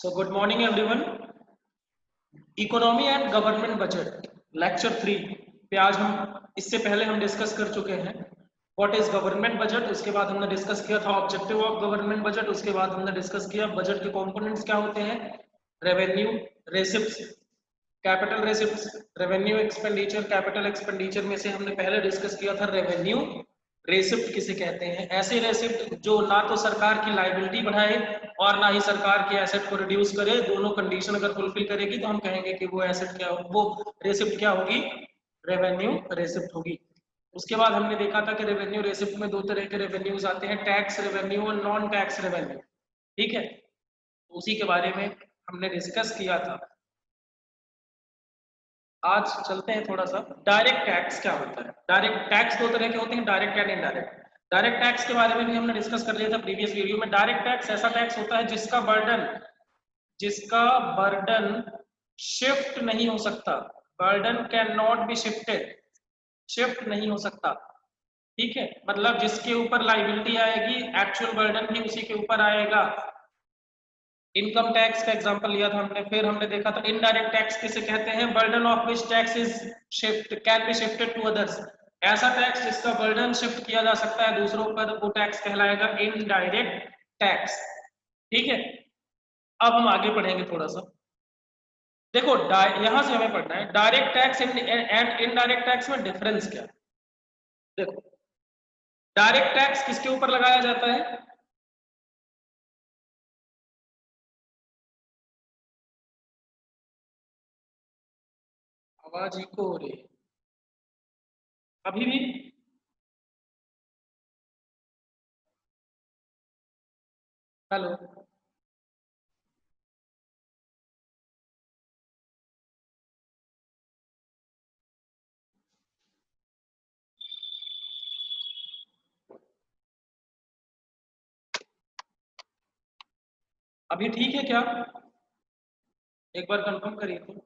So good morning everyone. Economy and government budget lecture 3 पे आज इससे पहले हम डिस्कस कर चुके हैं व्हाट इज गवर्नमेंट बजट। उसके बाद हमने डिस्कस किया था ऑब्जेक्टिव ऑफ गवर्नमेंट बजट। उसके बाद हमने डिस्कस किया बजट के कंपोनेंट्स क्या होते हैं, revenue, रेसिप्ट्स, capital रेसिप्ट्स, revenue expenditure, capital expenditure में से हमने पहले डिस्कस किया था रेवेन्यू। रेसिप्ट किसे कहते हैं, ऐसे रेसिप्ट जो ना तो सरकार की लायबिलिटी बढ़ाए और ना ही सरकार के एसेट को रिड्यूस करे, दोनों कंडीशन अगर फुलफिल करेगी तो हम कहेंगे कि वो एसेट क्या, वो रेसिप्ट क्या होगी, रेवेन्यू रेसिप्ट होगी। उसके बाद हमने देखा था कि रेवेन्यू रेसिप्ट में दो तरह के रेवेन्यूज आते हैं, टैक्स रेवेन्यू और नॉन टैक्स रेवेन्यू। ठीक है, उसी के बारे में हमने डिस्कस किया था। आज चलते हैं थोड़ा सा, डायरेक्ट टैक्स क्या होता है। डायरेक्ट टैक्स दो तरह के होते हैं, direct and indirect. Direct tax के बारे में भी हमने डिस्कस कर लिया था प्रीवियस वीडियो में। डायरेक्ट टैक्स ऐसा टैक्स होता है जिसका बर्डन शिफ्ट नहीं हो सकता। Burden can not be shifted, shift नहीं हो सकता। ठीक है, मतलब जिसके ऊपर लाइबिलिटी आएगी एक्चुअल बर्डन भी उसी के ऊपर आएगा। इनकम टैक्स का एग्जांपल लिया था हमने। फिर हमने देखा था इनडायरेक्ट टैक्स किसे कहते हैं, burden of which tax is shift can be shifted to others. ऐसा टैक्स जिसका बर्डन शिफ्ट किया जा सकता है दूसरों पर, वो टैक्स कहलाएगा इनडायरेक्ट टैक्स। ठीक है, अब हम आगे पढ़ेंगे थोड़ा सा। देखो यहां से हमें पढ़ना है direct tax and indirect tax में डिफरेंस क्या है। देखो, डायरेक्ट टैक्स किसके ऊपर लगाया जाता है, आवाज इको हो रही है अभी भी। हेलो, अभी ठीक है क्या, एक बार कंफर्म करिए तो।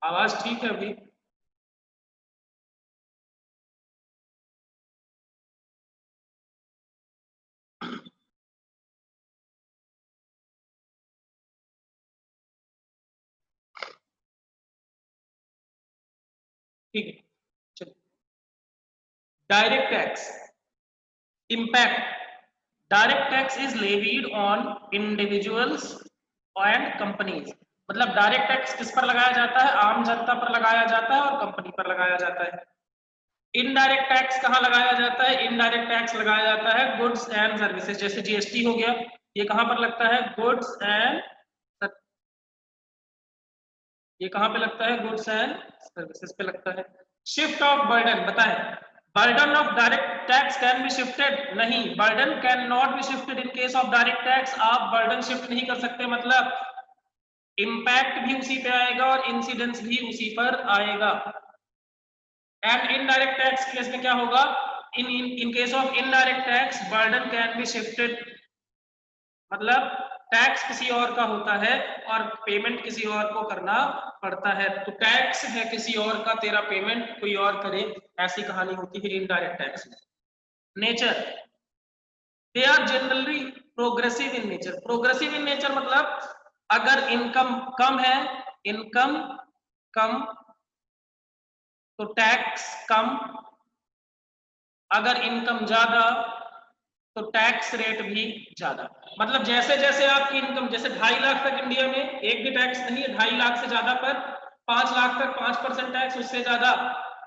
आवाज ठीक है अभी? ठीक है, चलिए। Direct tax impact, direct tax is levied on individuals and companies. मतलब डायरेक्ट टैक्स किस पर लगाया जाता है, आम जनता पर लगाया जाता है और कंपनी पर लगाया जाता है। इनडायरेक्ट टैक्स कहाँ लगाया जाता है, इनडायरेक्ट टैक्स लगाया जाता है गुड्स एंड सर्विसेज, जैसे जीएसटी हो गया, ये कहाँ पर लगता है, गुड्स एंड, ये कहाँ पे लगता है, गुड्स एंड सर्विसेज पे लगता है। शिफ्ट ऑफ बर्डन बताएं, burden of direct tax can be shifted, नहीं, burden can not be shifted in case of direct tax. आप बर्डन शिफ्ट नहीं कर सकते, मतलब इम्पैक्ट भी उसी पे आएगा और इंसिडेंस भी उसी पर आएगा। एंड इनडायरेक्ट टैक्स केस में क्या होगा, in case of indirect tax burden can be shifted, मतलब टैक्स किसी और का होता है और पेमेंट किसी और को करना पड़ता है। तो टैक्स है किसी और का, तेरा पेमेंट कोई और करे, ऐसी कहानी होती है इनडायरेक्ट टैक्स में। Nature, they are generally progressive in nature. Progressive in nature मतलब अगर इनकम कम है, इनकम कम तो टैक्स कम, अगर इनकम ज्यादा तो टैक्स रेट भी ज्यादा। मतलब जैसे जैसे आपकी इनकम, जैसे 2.5 लाख तक इंडिया में एक भी टैक्स नहीं है, 2.5 लाख से ज्यादा पर 5 लाख तक 5% टैक्स, उससे ज्यादा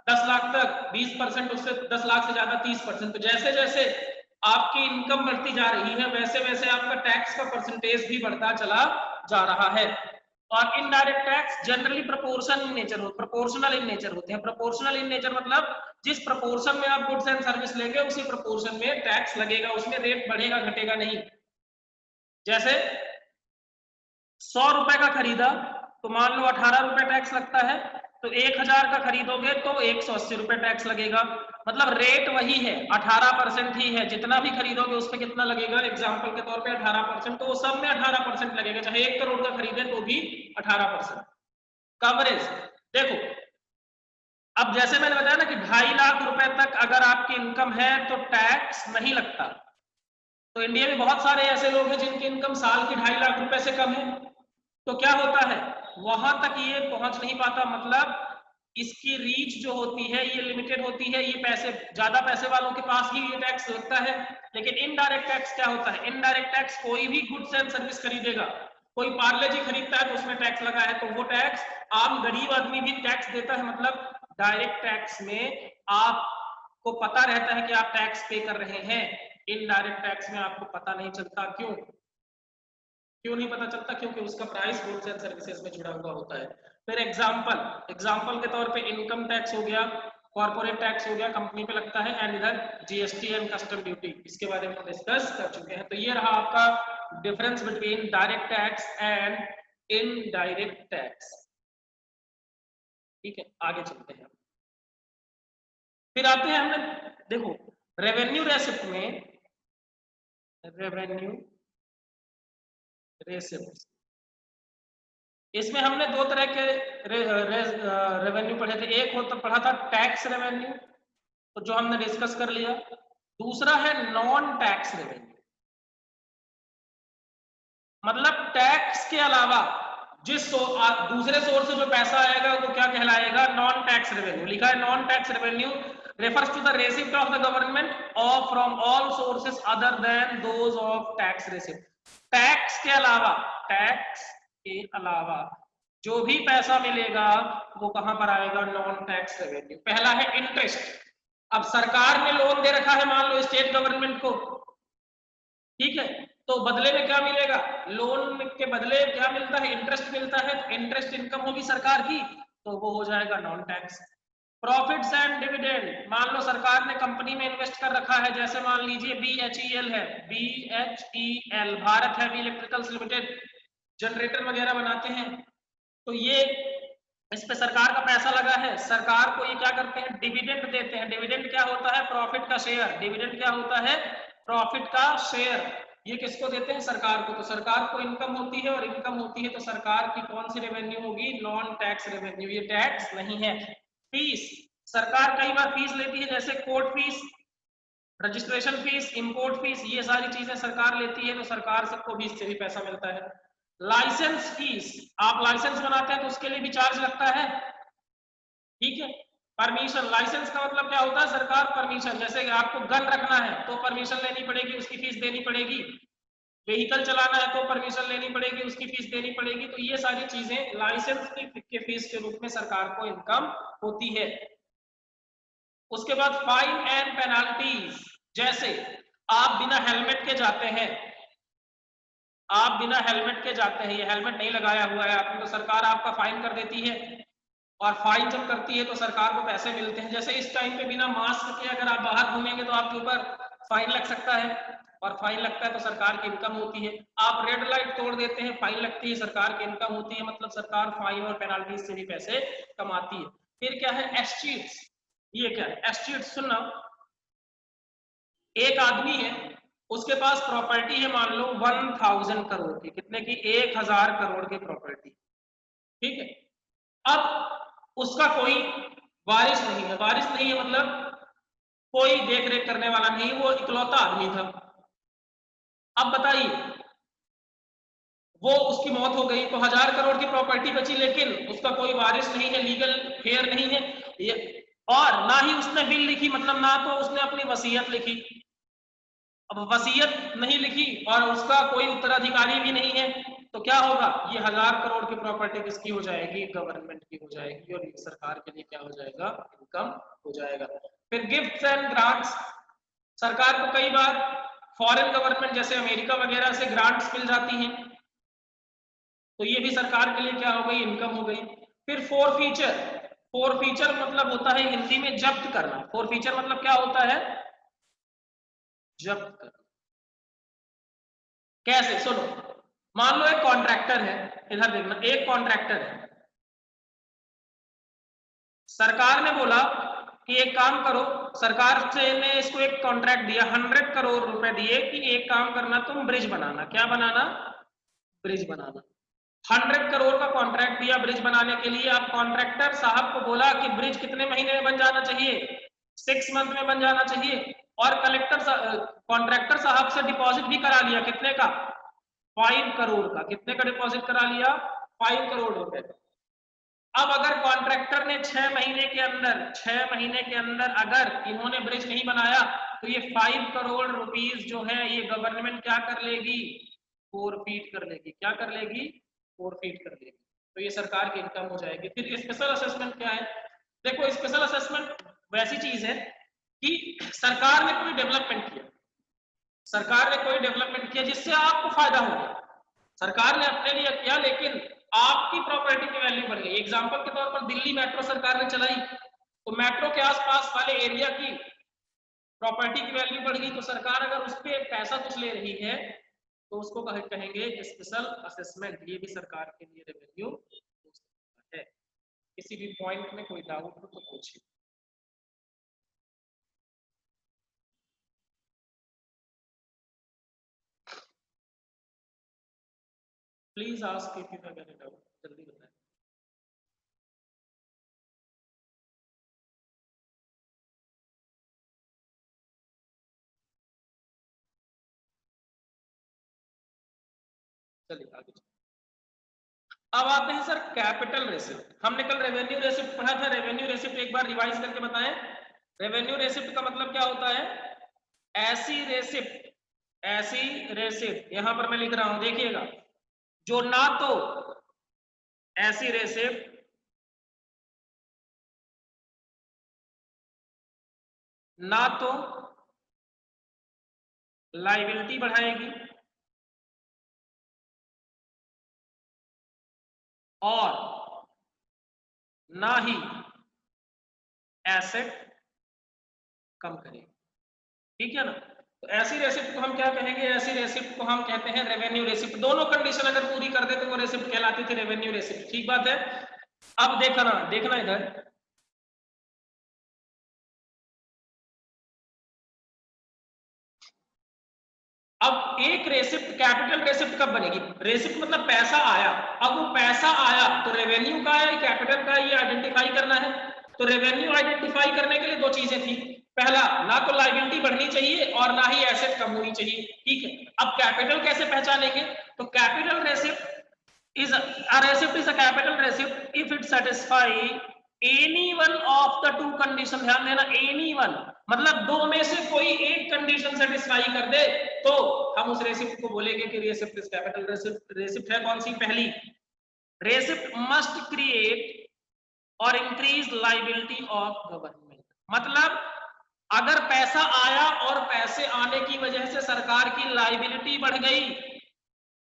10 लाख तक 20%, उससे 10 लाख से ज्यादा 30%। तो जैसे जैसे आपकी इनकम बढ़ती जा रही है वैसे वैसे आपका टैक्स का परसेंटेज भी बढ़ता चला जा रहा है। और indirect tax generally proportional in nature होते हैं। प्रोपोर्शनल इन नेचर मतलब जिस प्रोपोर्शन में आप गुड्स एंड सर्विस लेंगे उसी प्रोपोर्शन में टैक्स लगेगा, उसमें रेट बढ़ेगा घटेगा नहीं। जैसे 100 रुपए का खरीदा तो मान लो 18 रुपए टैक्स लगता है, तो 1000 का खरीदोगे तो 180 रुपए टैक्स लगेगा। मतलब रेट वही है, 18% ही है, जितना भी खरीदोगे उस पर कितना लगेगा, एग्जाम्पल के तौर पे 18%, तो वो सब में 18% लगेगा, चाहे 1 करोड़ का खरीदे तो भी 18%। कवरेज देखो, अब जैसे मैंने बताया ना कि 2.5 लाख रुपए तक अगर आपकी इनकम है तो टैक्स नहीं लगता। तो इंडिया में बहुत सारे ऐसे लोग हैं जिनकी इनकम साल की 2.5 लाख रुपए से कम है, तो क्या होता है, वहां तक ये पहुंच नहीं पाता, मतलब इसकी रीच जो होती है ये लिमिटेड होती है, ये पैसे ज्यादा पैसे वालों के पास ही ये टैक्स लगता है। लेकिन इनडायरेक्ट टैक्स क्या होता है, इनडायरेक्ट टैक्स कोई भी गुड्स एंड सर्विस खरीदेगा, कोई पार्ले जी खरीदता है तो उसमें टैक्स लगा है, तो वो टैक्स आम गरीब आदमी भी टैक्स देता है। मतलब डायरेक्ट टैक्स में आपको पता रहता है कि आप टैक्स पे कर रहे हैं, इनडायरेक्ट टैक्स में आपको पता नहीं चलता। क्यों नहीं पता चलता? क्योंकि उसका प्राइस गुड्स एंड सर्विसेज में जुड़ा हुआ होता है। फिर एग्जाम्पल के तौर पे इनकम टैक्स हो गया, कॉर्पोरेट टैक्स हो गया, कंपनी पे लगता है, एंड इधर जीएसटी एंड कस्टम ड्यूटी, इसके बारे में हम डिस्कस कर चुके हैं। तो ये रहा आपका difference between direct tax and indirect tax. ठीक है, आगे चलते हैं। फिर आते हैं हमने, देखो रेवेन्यू रेसिप्ट में, रेवेन्यू रेसिप्ट, इसमें हमने दो तरह के रेवेन्यू पढ़े थे। एक पढ़ा था टैक्स रेवेन्यू, तो जो हमने डिस्कस कर लिया। दूसरा है नॉन टैक्स रेवेन्यू, मतलब टैक्स के अलावा दूसरे सोर्स से जो पैसा आएगा वो क्या कहलाएगा, नॉन टैक्स रेवेन्यू। लिखा है non tax revenue refers to the receipt of the government or from all sources other than those of tax receipt। Tax के अलावा जो भी पैसा मिलेगा वो कहां पर आएगा, नॉन टैक्स रेवेन्यू। पहला है इंटरेस्ट। अब सरकार ने लोन दे रखा है मान लो स्टेट गवर्नमेंट को, ठीक है, तो बदले में क्या मिलेगा, लोन के बदले क्या मिलता है, इंटरेस्ट मिलता है। इंटरेस्ट इनकम होगी सरकार की, तो वो हो जाएगा non tax. Profits and dividend, मान लो सरकार ने कंपनी में इन्वेस्ट कर रखा है, जैसे मान लीजिए BHEL है, BHEL Bharat heavy electricals limited, generator वगैरह बनाते हैं, तो ये इस पे सरकार का पैसा लगा है, सरकार को ये क्या करते हैं, डिविडेंड देते हैं। डिविडेंड क्या होता है, प्रॉफिट का शेयर। डिविडेंड क्या होता है, प्रॉफिट का शेयर। ये किसको देते हैं, सरकार को। तो सरकार को इनकम होती है, और इनकम होती है तो सरकार की कौन सी रेवेन्यू होगी, नॉन टैक्स रेवेन्यू, ये टैक्स नहीं है। फीस, सरकार कई बार फीस लेती है, जैसे court fees, registration fees, import fees, ये सारी चीजें सरकार लेती है, तो सरकार सबको भी इससे भी पैसा मिलता है। लाइसेंस फीस, आप लाइसेंस बनाते हैं तो उसके लिए भी चार्ज लगता है, ठीक है। परमिशन, लाइसेंस का मतलब क्या होता है, सरकार परमिशन, जैसे कि आपको गन रखना है तो परमिशन लेनी पड़ेगी, उसकी फीस देनी पड़ेगी। व्हीकल चलाना है तो परमिशन लेनी पड़ेगी, उसकी फीस देनी पड़ेगी। तो ये सारी चीजें लाइसेंस की फीस के रूप में सरकार को इनकम होती है। उसके बाद फाइन एंड पेनाल्टीज, जैसे आप बिना हेलमेट के जाते हैं, ये हेलमेट नहीं लगाया हुआ है आपने, तो सरकार आपका फाइन कर देती है। और फाइन जब करती है तो सरकार को पैसे मिलते हैं। जैसे इस टाइम पे बिना मास्क के अगर आप बाहर घूमेंगे तो आपके ऊपर फाइन लग सकता है, और फाइन लगता है तो सरकार की इनकम होती है। आप रेड लाइट तोड़ देते हैं, फाइन लगती है, सरकार की इनकम होती है। मतलब सरकार फाइन और पेनाल्टी से भी पैसे कमाती है। फिर क्या है, एस्टीट्स। ये क्या है, एस्टीट्स सुनना, एक आदमी है, उसके पास प्रॉपर्टी है मान लो 1000 करोड़ की, कितने की, 1000 करोड़ की प्रॉपर्टी, ठीक है। अब उसका कोई वारिस नहीं है, मतलब कोई देख रेख करने वाला नहीं, वो इकलौता आदमी था। अब बताइए, वो उसकी मौत हो गई तो 1000 करोड़ की प्रॉपर्टी बची, लेकिन उसका कोई वारिस नहीं है, लीगल हेयर नहीं है, और ना ही उसने विल लिखी, मतलब ना तो उसने अपनी वसीयत लिखी। अब वसीयत नहीं लिखी और उसका कोई उत्तराधिकारी भी नहीं है, तो क्या होगा, ये 1000 करोड़ की प्रॉपर्टी किसकी हो जाएगी, गवर्नमेंट की हो जाएगी, और सरकार के लिए क्या हो जाएगा, इनकम हो जाएगा। फिर गिफ्ट्स एंड ग्रांट्स, सरकार को कई बार फॉरेन गवर्नमेंट जैसे अमेरिका वगैरह से ग्रांट्स मिल जाती हैं, तो ये भी सरकार के लिए क्या हो गई, इनकम हो गई। फिर फोरफीचर मतलब होता है हिंदी में जब्त करना। फोरफीचर मतलब क्या होता है, जब्त करना। कैसे, सुनो, मान लो एक कॉन्ट्रैक्टर है, इधर देखना, एक कॉन्ट्रैक्टर है, सरकार ने बोला कि एक काम करो, सरकार से ने इसको एक कॉन्ट्रैक्ट दिया, 100 करोड़ रुपए दिए कि एक काम करना, तुम ब्रिज बनाना। क्या बनाना, ब्रिज बनाना। 100 करोड़ का कॉन्ट्रैक्ट दिया ब्रिज बनाने के लिए। अब कॉन्ट्रैक्टर साहब को बोला कि ब्रिज कितने महीने में बन जाना चाहिए, 6 मंथ में बन जाना चाहिए। और कॉन्ट्रैक्टर साहब से डिपॉजिट भी करा लिया, कितने का, 5 करोड़ का। कितने का डिपॉजिट करा लिया, 5 करोड़ रुपए। अब अगर कॉन्ट्रैक्टर ने 6 महीने के अंदर अगर इन्होंने ब्रिज नहीं बनाया तो ये 5 करोड़ रुपीस जो है ये गवर्नमेंट क्या कर लेगी, फोरफीट कर लेगी। क्या कर लेगी, फोरफीट कर लेगी। तो ये सरकार की इनकम हो जाएगी। फिर स्पेशल असेसमेंट क्या है? देखो स्पेशल असेसमेंट वैसी चीज है कि सरकार ने कोई डेवलपमेंट किया, सरकार ने कोई डेवलपमेंट किया जिससे आपको फायदा हो गया, सरकार ने अपने लिए किया लेकिन आपकी प्रॉपर्टी की वैल्यू बढ़ गई। एग्जांपल के तौर पर दिल्ली मेट्रो सरकार ने चलाई तो मेट्रो के आसपास वाले एरिया की प्रॉपर्टी की वैल्यू बढ़ गई, तो सरकार अगर उस पर पैसा कुछ ले रही है तो उसको कहेंगे स्पेशल असेसमेंट। ये भी सरकार के लिए रेवेन्यू हो सकता है। किसी भी पॉइंट में कोई डाउट हो तो पूछिए। Please ask if you have any doubt, जल्दी बताएं। चलिए आगे। अब आते हैं सर कैपिटल रेसिप्ट। हमने कल रेवेन्यू रेसिप्ट पढ़ा था, रेवेन्यू रेसिप्ट एक बार रिवाइज करके बताएं। रेवेन्यू रेसिप्ट का मतलब क्या होता है? ऐसी रेसिप्ट, ऐसी रेसिप्ट, यहां पर मैं लिख रहा हूं देखिएगा, जो ना तो ऐसी रेसिप्ट ना तो लायबिलिटी बढ़ाएगी और ना ही एसेट कम करेगी। ठीक है ना? तो ऐसी रेसिप्ट को हम क्या कहेंगे? ऐसी रेसिप्ट को हम कहते हैं रेवेन्यू रेसिप्ट। दोनों कंडीशन अगर पूरी कर दे तो वो रेसिप्ट कहलाती थी रेवेन्यू रेसिप्ट। ठीक बात है। अब देखना इधर, अब एक रेसिप्ट कैपिटल रेसिप्ट कब बनेगी? रेसिप्ट मतलब पैसा आया। अब वो पैसा आया तो रेवेन्यू का है कैपिटल का, ये आइडेंटिफाई करना है। तो रेवेन्यू आइडेंटिफाई करने के लिए दो चीजें थी। पहला, ना तो लायबिलिटी बढ़नी चाहिए और ना ही एसेट कम होनी चाहिए। ठीक है। अब कैपिटल कैसे पहचानेंगे? तो capital receipt is a receipt is a capital receipt if it satisfy any one of the two condition। ध्यान देना, any one मतलब दो में से कोई एक कंडीशन सेटिस्फाई कर दे तो हम उस रेसिप्ट को बोलेंगे कि receipt is capital receipt. Receipt है कौन सी? पहली, रेसिप्ट मस्ट क्रिएट और इंक्रीज लायबिलिटी ऑफ गवर्नमेंट। मतलब अगर पैसा आया और पैसे आने की वजह से सरकार की लायबिलिटी बढ़ गई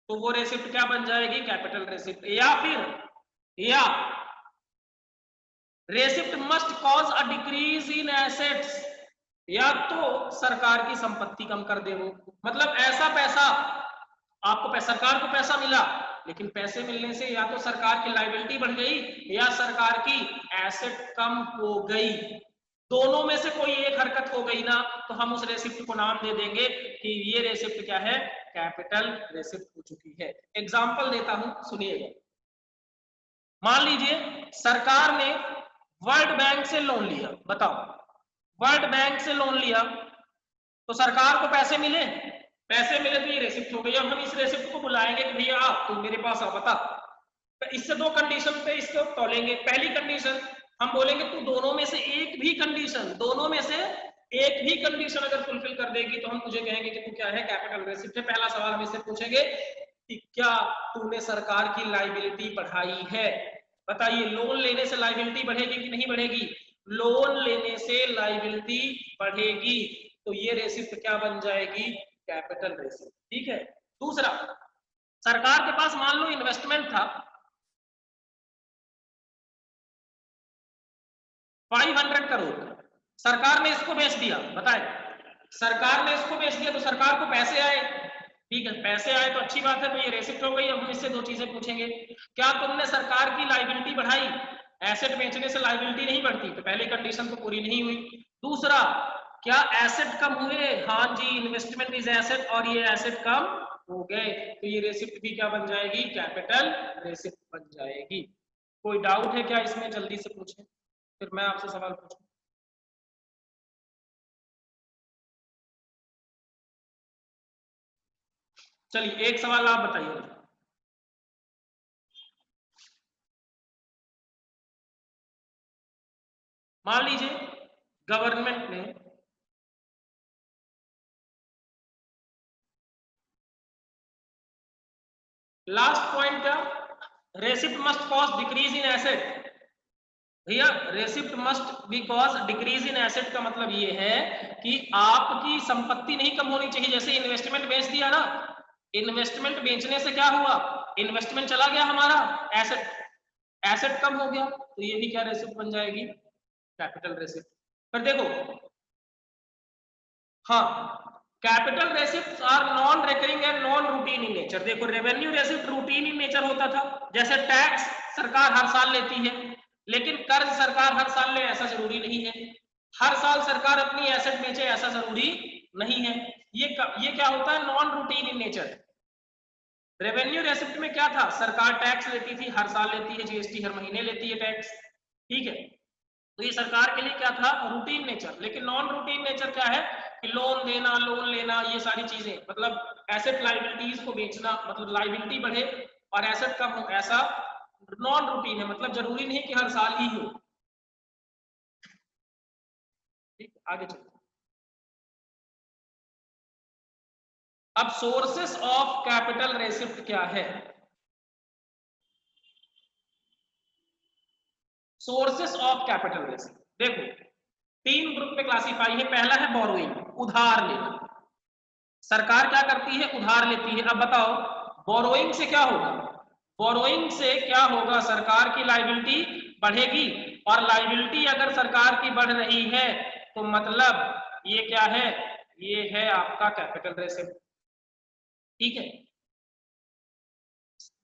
तो वो रेसिप्ट क्या बन जाएगी? Capital receipt. या receipt must cause a decrease in assets, या तो सरकार की संपत्ति कम कर दे वो। मतलब ऐसा पैसा आपको सरकार को पैसा मिला लेकिन पैसे मिलने से या तो सरकार की लायबिलिटी बढ़ गई या सरकार की एसेट कम हो गई। दोनों में से कोई एक हरकत हो गई ना तो हम उस रेसिप्ट को नाम दे देंगे कि ये रेसिप्ट क्या है? कैपिटल रेसिप्ट हो चुकी है। एग्जांपल देता हूं, सुनिएगा। मान लीजिए सरकार ने वर्ल्ड बैंक से लोन लिया। बताओ, वर्ल्ड बैंक से लोन लिया तो सरकार को पैसे मिले, पैसे मिले तो ये रेसिप्ट हो गई। अब हम इस रेसिप्ट को बुलाएंगे कि भैया आप तुम मेरे पास आ, बता। तो इससे दो कंडीशन पे इसको तोलेंगे। पहली कंडीशन हम बोलेंगे तू दोनों में से एक भी कंडीशन, दोनों में से एक भी कंडीशन अगर फुलफिल कर देगी तो हम तुझे कहेंगे कि तू क्या है? कैपिटल रेसिप्ट है। पहला सवाल हम इससे पूछेंगे कि क्या तूने सरकार की लायबिलिटी बढ़ाई है? बताइए, लोन लेने से लायबिलिटी बढ़ेगी कि नहीं बढ़ेगी? लोन लेने से लायबिलिटी बढ़ेगी तो ये रेसिप्ट क्या बन जाएगी? Capital receipt. ठीक है। दूसरा, सरकार के पास मान लो इन्वेस्टमेंट था 500 करोड़, सरकार ने इसको बेच दिया। बताए, सरकार ने इसको बेच दिया तो सरकार को पैसे आए। ठीक है, पैसे आए तो अच्छी बात है, तो ये रेसिप्ट हो गई। अब हम इससे दो चीजें पूछेंगे, क्या तुमने सरकार की लायबिलिटी बढ़ाई? एसेट बेचने से लायबिलिटी नहीं बढ़ती, तो पहली कंडीशन तो पूरी नहीं हुई। दूसरा, क्या एसेट कम हुए? हाँ जी, इन्वेस्टमेंट इज एसेट और ये एसेट कम हो गए तो ये रेसिप्ट भी क्या बन जाएगी? कैपिटल रेसिप्ट बन जाएगी। कोई डाउट है क्या इसमें? जल्दी से पूछें फिर मैं आपसे सवाल पूछूं। चलिए एक सवाल आप बताइए। मान लीजिए गवर्नमेंट ने लास्ट पॉइंट क्या, receipt must cause decrease in asset. भैया receipt must be cause decrease in asset का मतलब ये है कि आपकी संपत्ति नहीं कम होनी चाहिए। जैसे इन्वेस्टमेंट बेच दिया ना, इन्वेस्टमेंट बेचने से क्या हुआ, इन्वेस्टमेंट चला गया हमारा, एसेट एसेट कम हो गया, तो ये भी क्या रेसिप्ट बन जाएगी, कैपिटल रेसिप्ट। पर देखो हाँ, capital receipt are non recurring and non routine in nature. देखो revenue receipt routine in nature होता था, जैसे टैक्स सरकार हर साल लेती है, लेकिन कर्ज सरकार हर साल ले ऐसा जरूरी नहीं है, हर साल सरकार अपनी एसेट बेचे ऐसा जरूरी नहीं है। ये क्या होता है, non routine in nature. Revenue receipt में क्या था, सरकार टैक्स लेती थी, हर साल लेती है, जीएसटी हर महीने लेती है टैक्स, ठीक है, तो ये सरकार के लिए क्या था, रूटीन नेचर। लेकिन नॉन रूटीन नेचर क्या है कि लोन देना, लोन लेना, ये सारी चीजें, मतलब एसेट लाइबिलिटीज को बेचना, मतलब लाइबिलिटी बढ़े और एसेट कम हो, ऐसा नॉन रूटीन है, मतलब जरूरी नहीं कि हर साल ही हो। ठीक, आगे चलते। अब सोर्सेस ऑफ कैपिटल रेसिप्ट क्या है, सोर्सेस ऑफ कैपिटल रेसिप्ट देखो तीन ग्रुप में क्लासिफाई है। पहला है बोरोइंग, उधार लेना। सरकार क्या करती है, उधार लेती है। अब बताओ बोरोइंग से क्या होगा, बोरोइंग से क्या होगा, सरकार की लाइबिलिटी बढ़ेगी, और लाइबिलिटी अगर सरकार की बढ़ रही है तो मतलब ये क्या है, ये है आपका कैपिटल रेसिप्ट, ठीक है।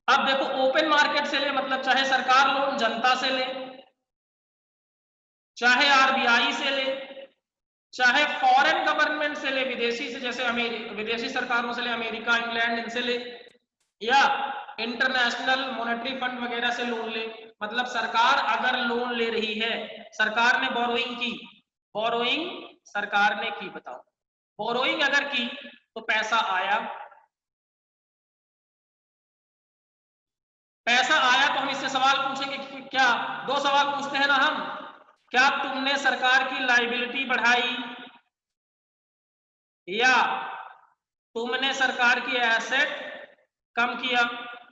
अब देखो ओपन मार्केट से ले, मतलब चाहे सरकार लोन जनता से ले, चाहे आरबीआई से ले, चाहे फॉरेन गवर्नमेंट से ले, विदेशी से, जैसे विदेशी सरकारों से ले, अमेरिका, इंग्लैंड, इनसे ले, या इंटरनेशनल मॉनेटरी फंड वगैरह से लोन ले। मतलब सरकार अगर लोन ले रही है, सरकार ने बोरोइंग की, बोरोइंग सरकार ने की, बताओ बोरोइंग अगर की तो पैसा आया, पैसा आया तो हम इससे सवाल पूछेंगे कि क्या, दो सवाल पूछते हैं ना हम, क्या तुमने सरकार की लाइबिलिटी बढ़ाई या तुमने सरकार की एसेट कम किया।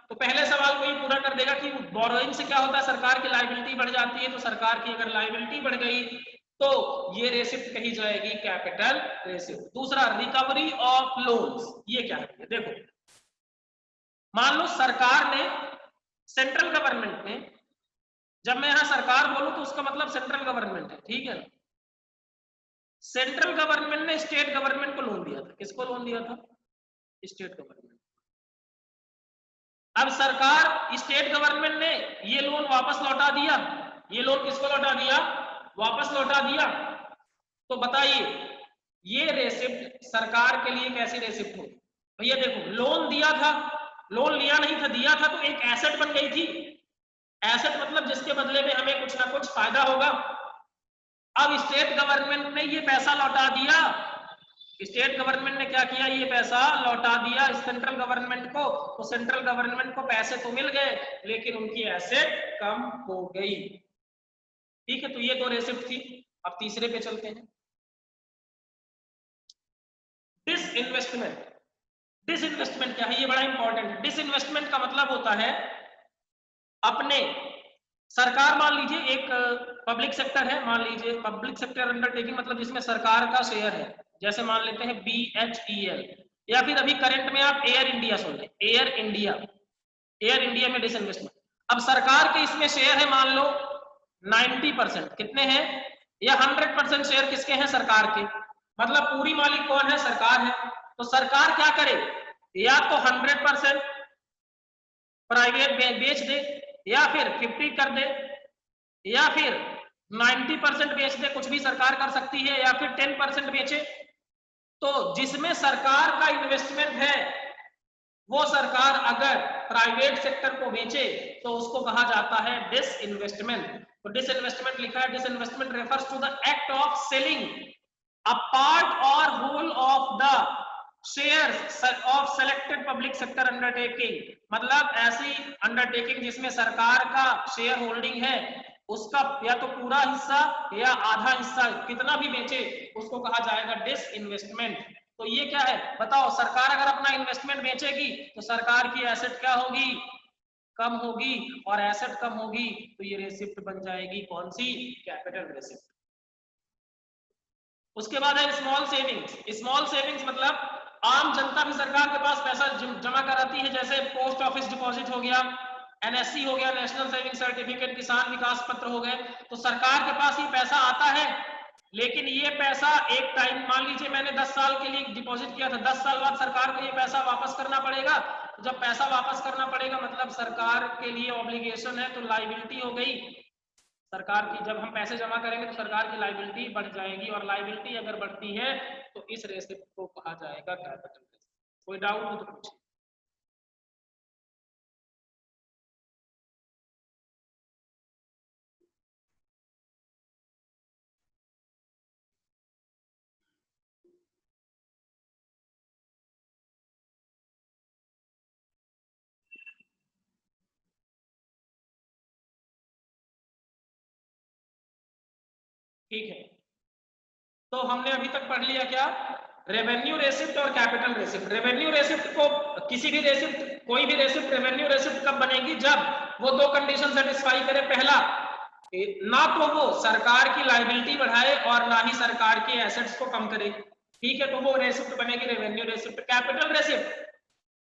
तो पहले सवाल को ही पूरा कर देगा कि बोरोइंग से क्या होता है, सरकार की लाइबिलिटी बढ़ जाती है, तो सरकार की अगर लाइबिलिटी बढ़ गई तो ये रेसिप्ट कही जाएगी कैपिटल रेसिप्ट। दूसरा रिकवरी ऑफ लोन्स, ये क्या है, देखो मान लो सरकार ने, सेंट्रल गवर्नमेंट ने, जब मैं यहां सरकार बोलूं तो उसका मतलब सेंट्रल गवर्नमेंट है, ठीक है। सेंट्रल गवर्नमेंट ने स्टेट गवर्नमेंट को लोन दिया था, किसको लोन दिया था, स्टेट गवर्नमेंट। अब सरकार, स्टेट गवर्नमेंट ने ये लोन वापस लौटा दिया, ये लोन किसको लौटा दिया, वापस लौटा दिया। तो बताइए ये रेसिप्ट सरकार के लिए कैसी रेसिप्ट होगी। भैया देखो लोन दिया था, लोन लिया नहीं था, दिया था, तो एक एसेट बन गई थी। एसेट मतलब जिसके बदले में हमें कुछ ना कुछ फायदा होगा। अब स्टेट गवर्नमेंट ने ये पैसा लौटा दिया, स्टेट गवर्नमेंट ने क्या किया, ये पैसा लौटा दिया सेंट्रल गवर्नमेंट को, तो सेंट्रल गवर्नमेंट को पैसे तो मिल गए लेकिन उनकी एसेट कम हो गई, ठीक है। तो ये दो रेसिप्ट थी। अब तीसरे पे चलते हैं, डिसइन्वेस्टमेंट। डिसइन्वेस्टमेंट क्या है, ये बड़ा इंपॉर्टेंट है। डिसइन्वेस्टमेंट का मतलब होता है अपने, सरकार मान लीजिए एक पब्लिक सेक्टर है, मान लीजिए पब्लिक सेक्टर अंडरटेकिंग मतलब जिसमें सरकार का शेयर है, जैसे मान लेते हैं BHEL, या फिर अभी करंट में आप एयर इंडिया सुन लें, एयर इंडिया, एयर इंडिया में डिसइन्वेस्टमेंट। अब सरकार के इसमें शेयर है मान लो 90%, कितने हैं, या 100% शेयर किसके हैं, सरकार के, मतलब पूरी मालिक कौन है, सरकार है। तो सरकार क्या करे, या तो 100% प्राइवेट बेच दे, या फिर 50 कर दे, या फिर 90% बेच दे, कुछ भी सरकार कर सकती है, या फिर 10% बेचे। तो जिसमें सरकार का इन्वेस्टमेंट है वो सरकार अगर प्राइवेट सेक्टर को बेचे तो उसको कहा जाता है डिसइन्वेस्टमेंट। तो डिसइन्वेस्टमेंट लिखा है, disinvestment refers to the act of selling a part और whole of the shares of selected public sector undertaking, मतलब ऐसी अंडरटेकिंग जिसमें सरकार का शेयर होल्डिंग है उसका या तो पूरा हिस्सा या आधा हिस्सा कितना भी बेचे उसको कहा जाएगा डिसइन्वेस्टमेंट। तो ये क्या है बताओ, सरकार अगर अपना इन्वेस्टमेंट बेचेगी तो सरकार की एसेट क्या होगी, कम होगी, और एसेट कम होगी तो ये रेसिप्ट बन जाएगी कौन सी, कैपिटल रेसिप्ट। उसके बाद है स्मॉल सेविंग्स। स्मॉल सेविंग्स मतलब आम जनता भी सरकार के पास पैसा जमा कराती है, जैसे पोस्ट ऑफिस डिपॉजिट हो गया, एनएससी हो गया, नेशनल सेविंग सर्टिफिकेट, किसान विकास पत्र हो गए। तो सरकार के पास ये पैसा आता है, लेकिन ये पैसा एक टाइम, मान लीजिए मैंने 10 साल के लिए डिपॉजिट किया था, 10 साल बाद सरकार को ये पैसा वापस करना पड़ेगा। तो जब पैसा वापस करना पड़ेगा मतलब सरकार के लिए ऑब्लिगेशन है, तो लाइबिलिटी हो गई सरकार की। जब हम पैसे जमा करेंगे तो सरकार की लाइबिलिटी बढ़ जाएगी, और लाइबिलिटी अगर बढ़ती है तो इस रेसिप्ट को कहा जाएगा कैपिटल रेसिप्ट। कोई डाउट हो तो पूछिए। ठीक है, तो हमने अभी तक पढ़ लिया क्या, रेवेन्यू रेसिप्ट और कैपिटल रेसिप्ट। रेवेन्यू रेसिप्ट को, किसी भी रेसिप्ट, कोई भी रेसिप्ट रेवेन्यू रेसिप्ट कब बनेगी, जब वो दो कंडीशन सेटिस्फाई करे। पहला, ना तो वो सरकार की लायबिलिटी बढ़ाए और ना ही सरकार के एसेट्स को कम करे, ठीक है, तो वो रेसिप्ट बनेगी रेवेन्यू रेसिप्ट। कैपिटल रेसिप्ट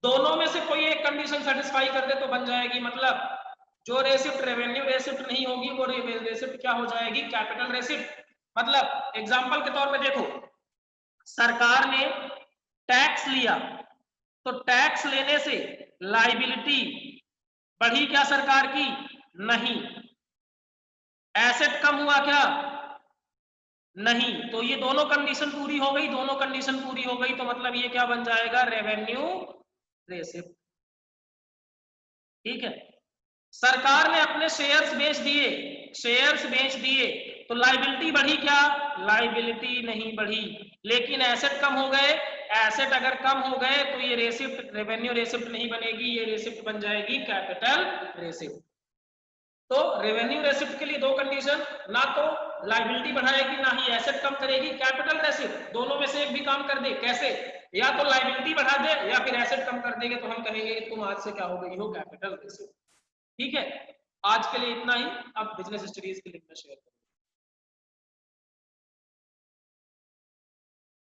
दोनों में से कोई एक कंडीशन सेटिस्फाई कर दे तो बन जाएगी, मतलब जो रेसिप्ट रेवेन्यू रेसिप्ट नहीं होगी वो रेसिप्ट क्या हो जाएगी, कैपिटल रेसिप्ट। मतलब एग्जांपल के तौर पे देखो, सरकार ने टैक्स लिया, तो टैक्स लेने से लायबिलिटी बढ़ी क्या सरकार की, नहीं। एसेट कम हुआ क्या, नहीं। तो ये दोनों कंडीशन पूरी हो गई, दोनों कंडीशन पूरी हो गई तो मतलब ये क्या बन जाएगा, रेवेन्यू रेसिप्ट। ठीक है, सरकार ने अपने शेयर्स बेच दिए, शेयर्स बेच दिए तो लायबिलिटी बढ़ी क्या, लायबिलिटी नहीं बढ़ी, लेकिन एसेट कम हो गए। एसेट अगर कम हो गए तो ये रेसिप्ट रेवेन्यू रेसिप्ट नहीं बनेगी, ये रेसिप्ट बन जाएगी कैपिटल रेसिप्ट। तो रेवेन्यू रेसिप्ट के लिए दो कंडीशन, ना तो लायबिलिटी बढ़ाएगी ना ही एसेट कम करेगी। कैपिटल रेसिप्ट दोनों में से एक भी काम कर दे, कैसे, या तो लायबिलिटी बढ़ा दे या फिर एसेट कम कर देंगे, तो हम कहेंगे तुम आज से क्या हो गई हो, कैपिटल रेसिप्ट। ठीक है, आज के लिए इतना ही। अब बिजनेस स्टडीज की लिंक में शेयर करें।